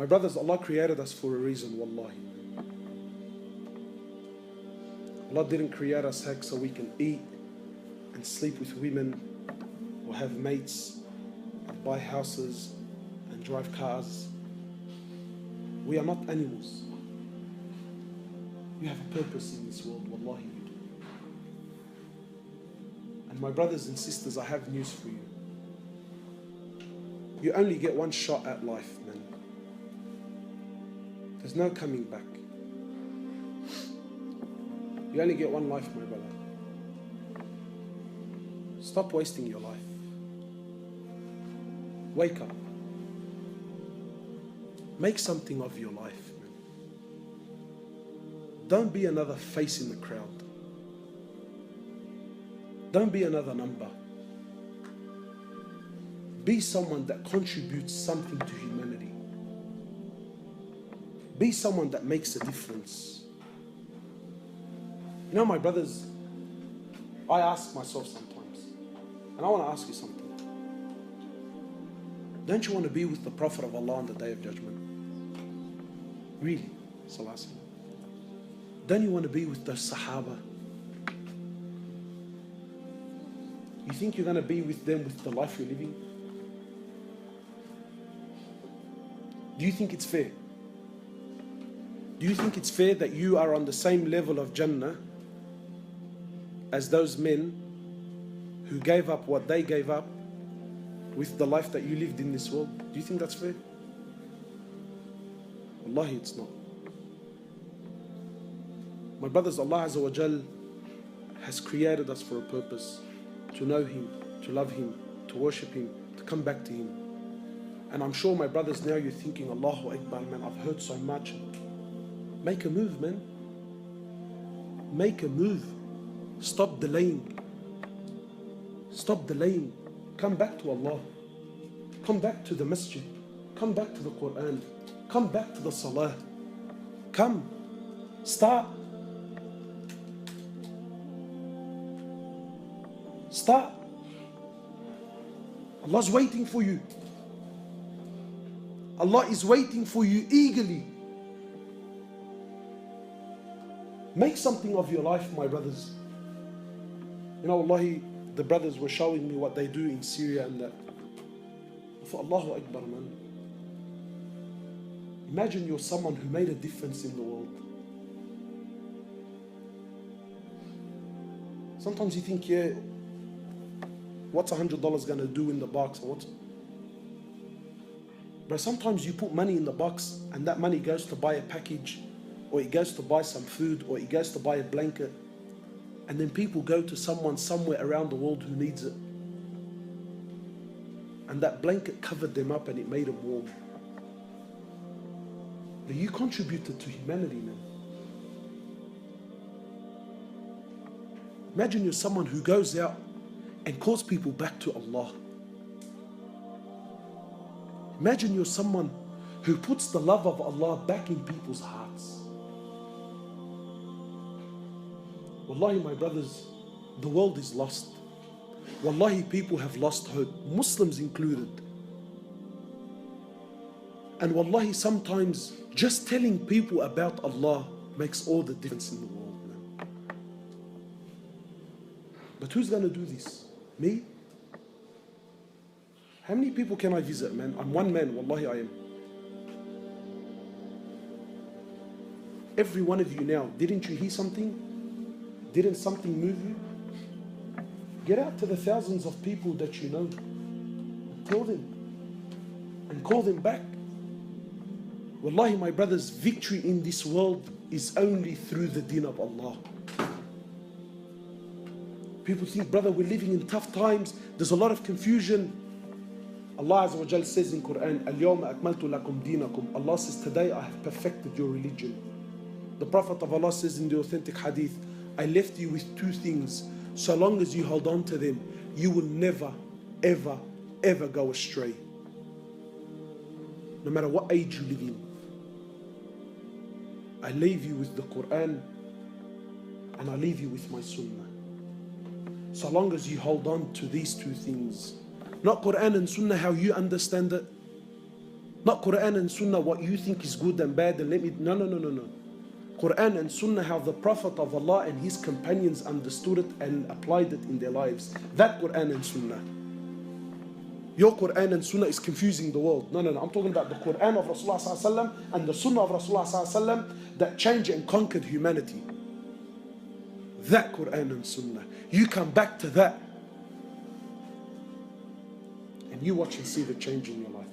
My brothers, Allah created us for a reason, wallahi. Allah didn't create us heck so we can eat and sleep with women or have mates and buy houses and drive cars. We are not animals. You have a purpose in this world, wallahi you do. And my brothers and sisters, I have news for you. You only get one shot at life, man. There's no coming back. You only get one life, my brother. Stop wasting your life. Wake up. Make something of your life, man. Don't be another face in the crowd. Don't be another number. Be someone that contributes something to humanity. Be someone that makes a difference. You know, my brothers, I ask myself sometimes, and I want to ask you something. Don't you want to be with the Prophet of Allah on the Day of Judgment? Really? Sallallahu. Don't you want to be with the Sahaba? You think you're going to be with them with the life you're living? Do you think it's fair? Do you think it's fair that you are on the same level of Jannah as those men who gave up what they gave up with the life that you lived in this world? Do you think that's fair? Wallahi, it's not. My brothers, Allah Azza wa Jal has created us for a purpose. To know Him, to love Him, to worship Him, to come back to Him. And I'm sure, my brothers, now you're thinking, Allahu Akbar, man, I've heard so much. Make a move, man. Make a move. Stop delaying. Stop delaying. Come back to Allah. Come back to the masjid. Come back to the Quran. Come back to the salah. Come. Start. Start. Allah's waiting for you. Allah is waiting for you eagerly. Make something of your life, my brothers. You know, Wallahi, the brothers were showing me what they do in Syria and that. I thought, Allahu Akbar, man. Imagine you're someone who made a difference in the world. Sometimes you think, yeah, what's $100 going to do in the box? Or what? But sometimes you put money in the box and that money goes to buy a package, or it goes to buy some food, or it goes to buy a blanket. And then people go to someone somewhere around the world who needs it. And that blanket covered them up and it made them warm. But you contributed to humanity, man. Imagine you're someone who goes out and calls people back to Allah. Imagine you're someone who puts the love of Allah back in people's hearts. Wallahi, my brothers, the world is lost. Wallahi, people have lost hope, Muslims included. And wallahi, sometimes just telling people about Allah makes all the difference in the world, man. But who's going to do this? Me? How many people can I visit, man? I'm one man, wallahi I am. Every one of you now, didn't you hear something? Didn't something move you? Get out to the thousands of people that you know and tell them and call them back. Wallahi, my brothers, victory in this world is only through the deen of Allah. People think, brother, we're living in tough times. There's a lot of confusion. Allah Azza wa Jal says in Quran, Al-Yawma akmaltu lakum deenakum. Allah says, today I have perfected your religion. The Prophet of Allah says in the authentic hadith, I left you with two things. So long as you hold on to them, you will never, ever, ever go astray. No matter what age you live in. I leave you with the Quran and I leave you with my Sunnah. So long as you hold on to these two things. Not Quran and Sunnah how you understand it. Not Quran and Sunnah, what you think is good and bad, and let me. No, no, no, no, no. Quran and Sunnah, how the Prophet of Allah and his companions understood it and applied it in their lives. That Quran and Sunnah. Your Quran and Sunnah is confusing the world. No, no, no. I'm talking about the Quran of Rasulullah ﷺ and the Sunnah of Rasulullah ﷺ that changed and conquered humanity. That Quran and Sunnah. You come back to that and you watch and see the change in your life.